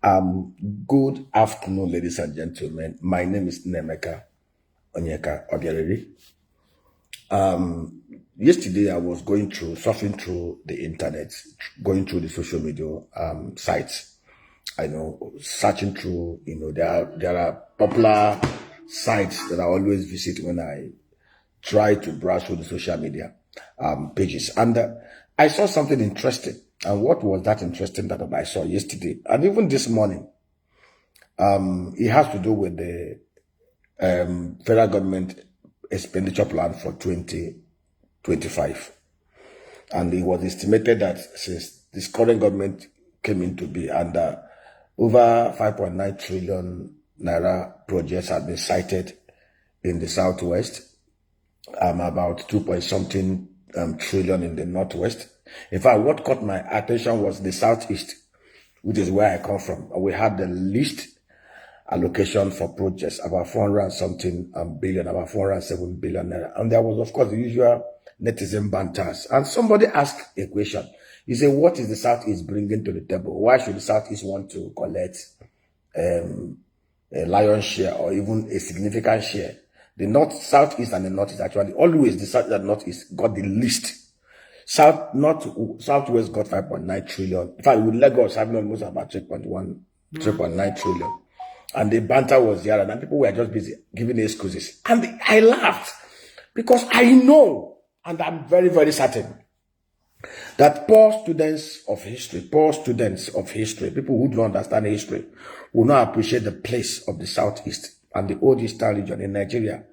Good afternoon, ladies and gentlemen. My name is Nemeka Onyeka Obiareri. Yesterday, I was surfing through the internet, going through the social media sites. I know, searching through, there are popular sites that I always visit when I try to browse through the social media pages. And I saw something interesting. And what was that interesting that I saw yesterday? And even this morning, it has to do with the federal government expenditure plan for 2025. And it was estimated that since this current government came into being, and over 5.9 trillion naira projects have been cited in the southwest, about 2 point something trillion in the northwest. In fact, what caught my attention was the southeast, which is where I come from. We had the least allocation for projects, about 400 and something billion, about 407 billion naira. And there was, of course, the usual netizen banters. And somebody asked a question. He said, what is the Southeast bringing to the table? Why should the Southeast want to collect a lion's share or even a significant share? The Southeast and the Northeast actually, always the South and Northeast got the least. Southwest got 5.9 trillion. In fact, with Lagos having almost about 3.9 trillion. And the banter was there, and people were just busy giving excuses. And I laughed because I know, and I'm very, very certain, that poor students of history, people who don't understand history, will not appreciate the place of the Southeast and the old Eastern region in Nigeria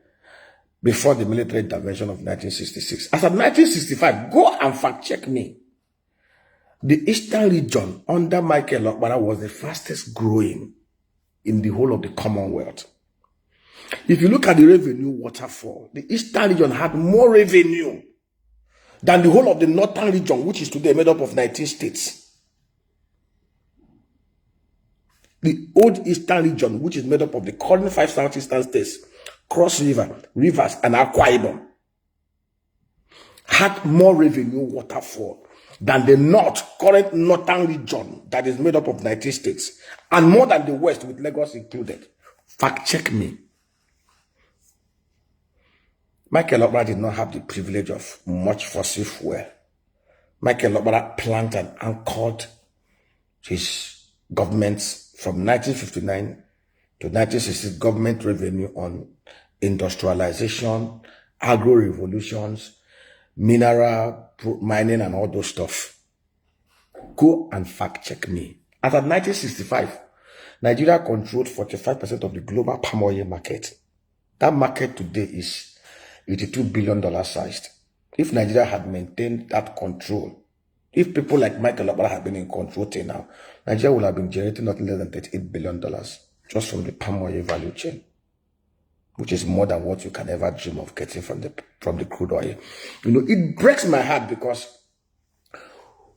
before the military intervention of 1966. As of 1965, go and fact check me. The Eastern region under Michael Okpara was the fastest growing in the whole of the Commonwealth. If you look at the revenue waterfall, the Eastern region had more revenue than the whole of the Northern region, which is today made up of 19 states. The old Eastern region, which is made up of the current 5 southeastern states, Cross River, Rivers, and Akwa Ibom, had more revenue waterfall than the current Northern region that is made up of 19 states, and more than the West with Lagos included. Fact check me. Michael Okpara did not have the privilege of much fossil fuel. Michael Okpara planted and anchored his governments from 1959 to 1960 government revenue on industrialization, agro-revolutions, mineral mining, and all those stuff. Go and fact check me. As of 1965, Nigeria controlled 45% of the global palm oil market. That market today is $82 billion sized. If Nigeria had maintained that control, if people like Michael Okpara had been in control till now, Nigeria would have been generating nothing less than $38 billion just from the palm oil value chain, which is more than what you can ever dream of getting from the crude oil. It breaks my heart because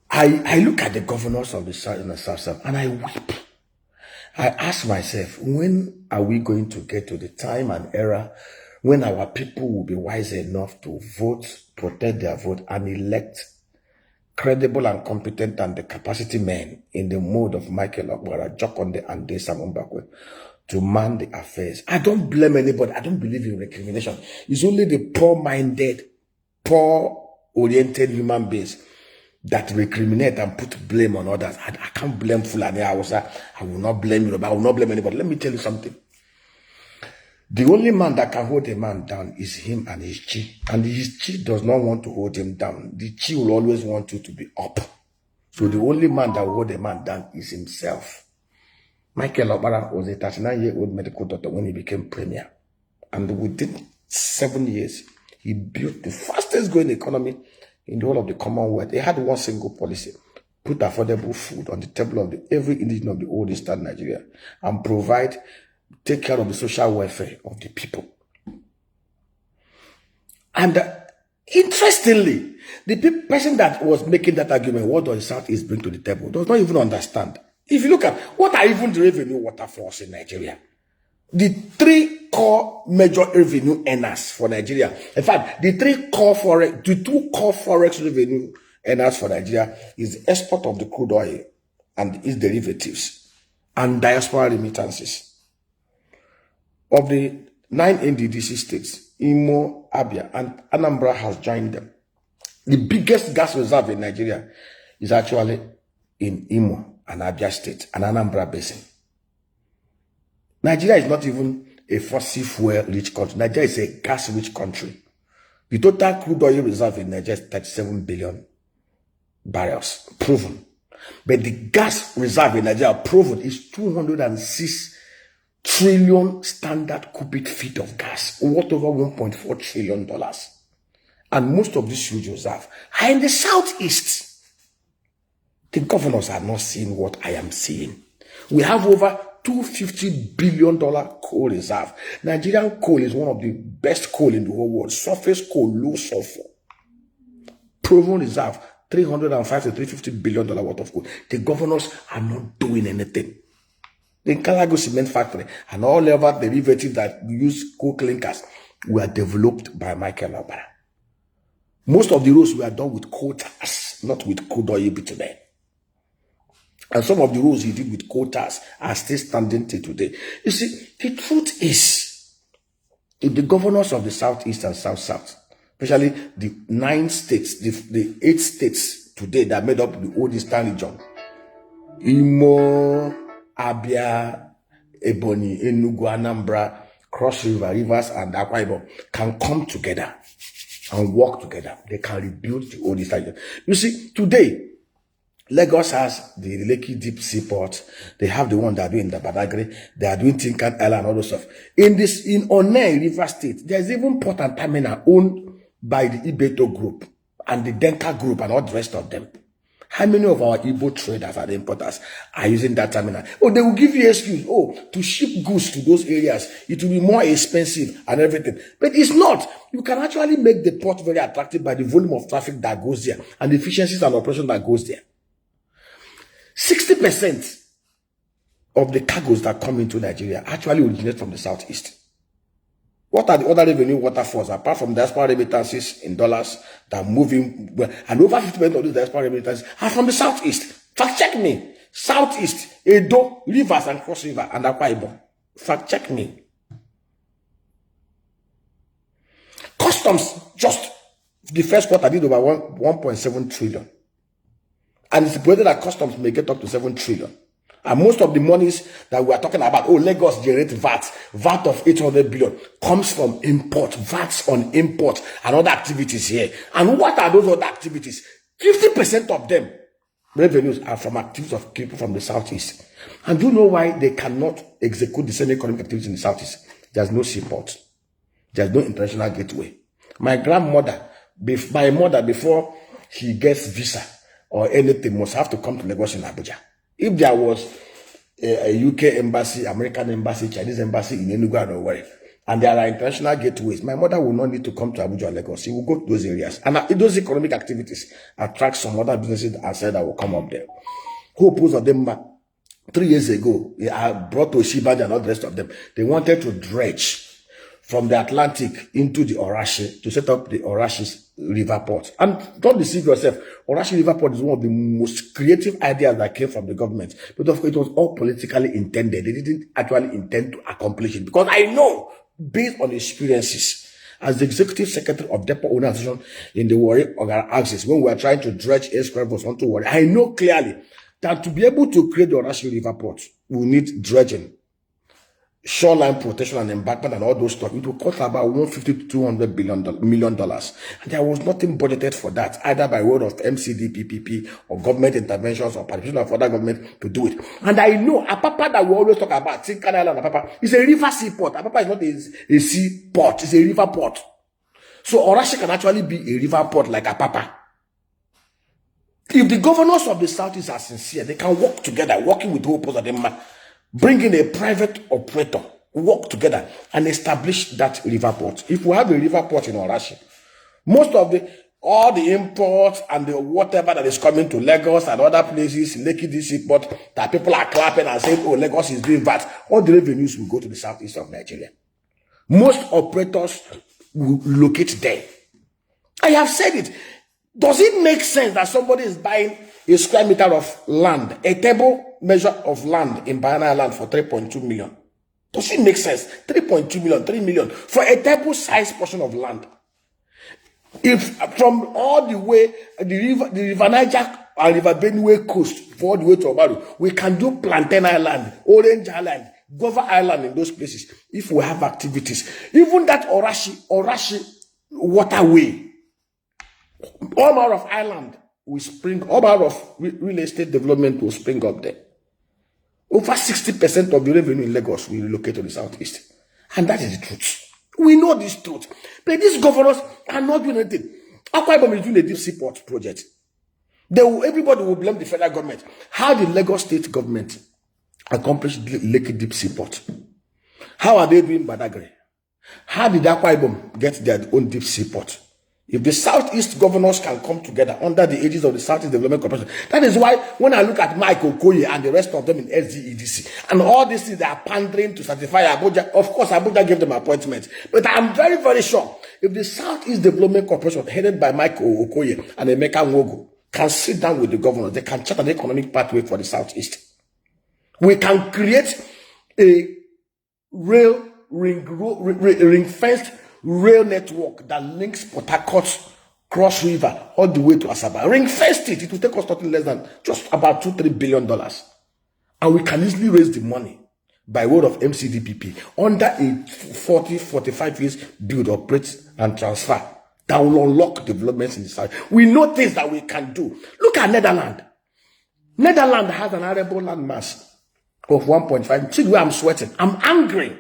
I look at the governors of the South and the South, and I weep. I ask myself, when are we going to get to the time and era when our people will be wise enough to vote, protect their vote, and elect credible and competent and the capacity men in the mode of Michael Okpara, Jokonde, and Desmond Mbakwe to man the affairs? I don't blame anybody. I don't believe in recrimination. It's only the poor-minded, poor-oriented human beings that recriminate and put blame on others. I can't blame Fulani Hausa. I will not blame Yoruba. I will not blame anybody. Let me tell you something. The only man that can hold a man down is him and his chi. And his chi does not want to hold him down. The chi will always want you to be up. So the only man that will hold a man down is himself. Michael Okpara was a 39-year-old medical doctor when he became premier. And within 7 years, he built the fastest growing economy in the whole of the Commonwealth. They had one single policy: put affordable food on the table of every indigenous of the old Eastern Nigeria and take care of the social welfare of the people. And interestingly, the person that was making that argument, what does the Southeast bring to the table, does not even understand. If you look at what are even the revenue waterfalls in Nigeria, the 3 core major revenue earners for Nigeria, in fact, the 2 core forex revenue earners for Nigeria is the export of the crude oil and its derivatives, and diaspora remittances. Of the 9 NDDC states, Imo, Abia, and Anambra has joined them. The biggest gas reserve in Nigeria is actually in Imo and Abia State and Anambra Basin. Nigeria is not even a fossil fuel rich country. Nigeria is a gas rich country. The total crude oil reserve in Nigeria is 37 billion barrels, proven. But the gas reserve in Nigeria, proven, is 206 trillion standard cubic feet of gas, worth over $1.4 trillion. And most of these huge reserves are in the southeast. The governors are not seeing what I am seeing. We have over $250 billion coal reserve. Nigerian coal is one of the best coal in the whole world. Surface coal, low sulfur. Proven reserve, $305 to $350 billion worth of coal. The governors are not doing anything. The Calago cement factory and all other derivatives that use coal clinkers were developed by Michael Obara. Most of the roads were done with coal tar, not with crude oil bitumen. And some of the roads he did with coal tar are still standing till today. You see, the truth is, if the governors of the Southeast and South-South, especially the 9 states, the 8 states today that made up the old Eastern region, Imo, Abia, Ebonyi, Enugu, Anambra, Cross River, Rivers, and Akwa Ibom, can come together and work together. They can rebuild the old Eastern region. You see, today, Lagos has the Lekki Deep Seaport. They have the one that are doing the Badagry. They are doing Tinkan Island and all those stuff. In Onne, River State, there's even port and terminal owned by the Ibeto Group and the Denka Group and all the rest of them. How many of our Igbo traders and importers are using that terminal? Oh, they will give you an excuse. Oh, to ship goods to those areas, it will be more expensive and everything. But it's not. You can actually make the port very attractive by the volume of traffic that goes there and the efficiencies and operation that goes there. 60% of the cargoes that come into Nigeria actually originate from the southeast. What are the other revenue waterfalls apart from diaspora remittances in dollars that are moving? And over 50% of those diaspora remittances are from the southeast. Fact check me. Southeast, Edo, Rivers and Cross River and Akwa Ibom. Fact check me. Customs, just the first quarter did over 1.7 trillion. And it's predicted that customs may get up to 7 trillion. And most of the monies that we are talking about, oh, Lagos generate VAT of 800 billion, comes from import, VATs on import and other activities here. And what are those other activities? 50% of them, revenues, are from activities of people from the southeast. And do you know why they cannot execute the same economic activities in the southeast? There's no seaport. There's no international gateway. My grandmother, my mother, before she gets visa or anything, must have to come to Lagos in Abuja. If there was a UK embassy, American embassy, Chinese embassy in Enugu and Owerri, and there are international gateways, my mother will not need to come to Abuja or Lagos. She will go to those areas. And those economic activities attract some other businesses outside that will come up there. Who opposed of them 3 years ago? I brought to Shibaj and all the rest of them. They wanted to dredge from the Atlantic into the Orashi to set up the Orashi River Port. And don't deceive yourself. Orashi River Port is one of the most creative ideas that came from the government. But of course, it was all politically intended. They didn't actually intend to accomplish it. Because I know, based on experiences, as the executive secretary of Depot Owner Association in the Warri axis, when we were trying to dredge aircraft onto Warri, I know clearly that to be able to create the Orashi River Port, we need dredging, shoreline protection and embankment and all those stuff. It will cost about $150 to $200 million. And there was nothing budgeted for that, either by word of MCD, PPP, or government interventions or participation of other government to do it. And I know Apapa that we always talk about, Tinkan Island and Apapa, is a river seaport. Apapa is not a seaport, it's a river port. So Orashi can actually be a river port like Apapa. If the governors of the Southeast are sincere, they can work together, working with the whole of them, bring in a private operator, work together and establish that river port. If we have a river port in Orashi, most of all the imports and the whatever that is coming to Lagos and other places, Lekki DC port, that people are clapping and saying, oh, Lagos is doing that, all the revenues will go to the southeast of Nigeria. Most operators will locate there. I have said it. Does it make sense that somebody is buying a square meter of land, a table measure of land in Banana Land for 3.2 million. Does it make sense? 3.2 million, 3 million for a table-sized portion of land. If from all the way the river Niger and River Benue coast all the way to Obaru, we can do Plantain Island, Orange Island, Gova Island in those places. If we have activities, even that Orashi waterway, all manner of island will spring, all manner of real estate development will spring up there. Over 60% of the revenue in Lagos will relocate to the southeast, and that is the truth. We know this truth. But these governors are not doing anything. Akwa Ibom is doing a deep seaport project. Everybody will blame the federal government. How did Lagos state government accomplish Lake Deep Seaport? How are they doing Badagry? How did Akwa Ibom get their own deep seaport? If the Southeast governors can come together under the aegis of the Southeast Development Corporation, that is why when I look at Mike Okoye and the rest of them in SDEDC, and all these things they are pandering to certify Abuja, of course Abuja gave them appointments, but I'm very, very sure if the Southeast Development Corporation headed by Mike Okoye and Emeka Nwogo can sit down with the governors, they can chart an economic pathway for the Southeast. We can create a ring-fenced rail network that links Port Harcourt, Cross River, all the way to Asaba. Ring-fenced it. It will take us nothing less than just about $2-3 billion. And we can easily raise the money by word of MCDPP under a 40-45 years build, operate, and transfer that will unlock developments in the south. We know things that we can do. Look at Netherlands. Netherlands has an arable land mass of 1.5. See the way I'm sweating. I'm angry.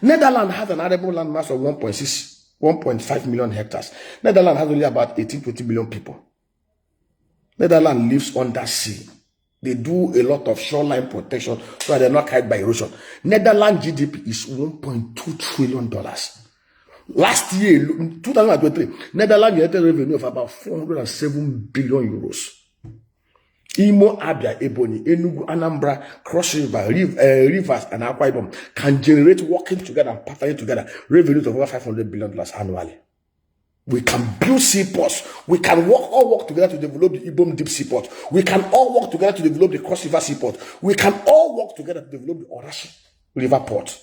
Netherlands has an arable land mass of 1.5 million hectares. Netherlands has only about 18-20 million people. Netherlands lives under sea. They do a lot of shoreline protection so that they're not carried by erosion. Netherlands GDP is $1.2 trillion. Last year, 2023, Netherlands generated revenue of about 407 billion euros. Imo, Abia, Ebonyi, Enugu, Anambra, Cross River, Rivers, and Akwa Ibom can generate working together and partnering together revenues of over $500 billion annually. We can build seaports. We can all work together to develop the Ibom Deep Seaport. We can all work together to develop the Cross River Seaport. We can all work together to develop the Orashi River Port.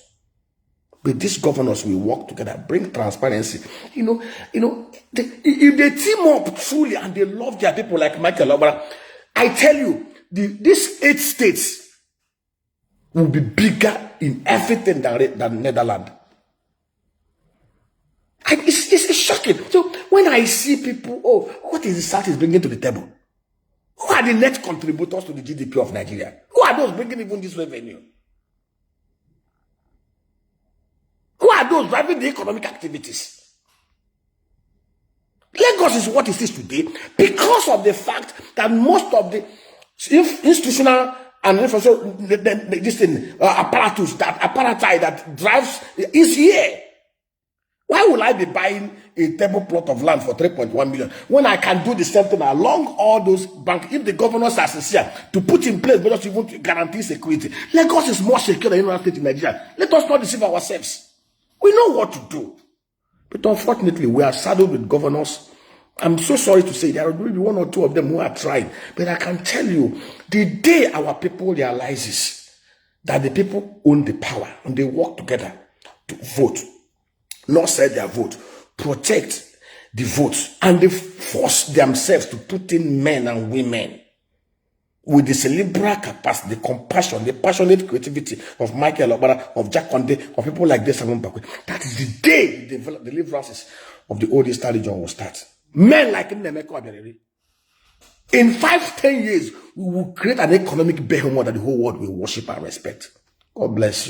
But these governors will work together, bring transparency. If they team up truly and they love their people like Michael Obara, I tell you, these 8 states will be bigger in everything than Netherlands. It's shocking. So when I see people, what is the South is bringing to the table? Who are the net contributors to the GDP of Nigeria? Who are those bringing even this revenue? Who are those driving the economic activities? Lagos is what it is today because of the fact that most of the institutional and apparatus that drives is here. Why would I be buying a table plot of land for 3.1 million when I can do the same thing along all those banks? If the governors are sincere to put in place measures even to guarantee security, Lagos is more secure than any other state in Nigeria. Let us not deceive ourselves. We know what to do. But unfortunately, we are saddled with governors. I'm so sorry to say there are maybe 1 or 2 of them who are trying. But I can tell you, the day our people realizes that the people own the power and they work together to vote, not sell their vote, protect the votes, and they force themselves to put in men and women with the cerebral capacity, the compassion, the passionate creativity of Michael Obara, of Jack Conde, of people like this. That is the day the deliverances of the old Eastern region will start. Men like Nemeko Abireri. In 5-10 years, we will create an economic behemoth that the whole world will worship and respect. God bless you.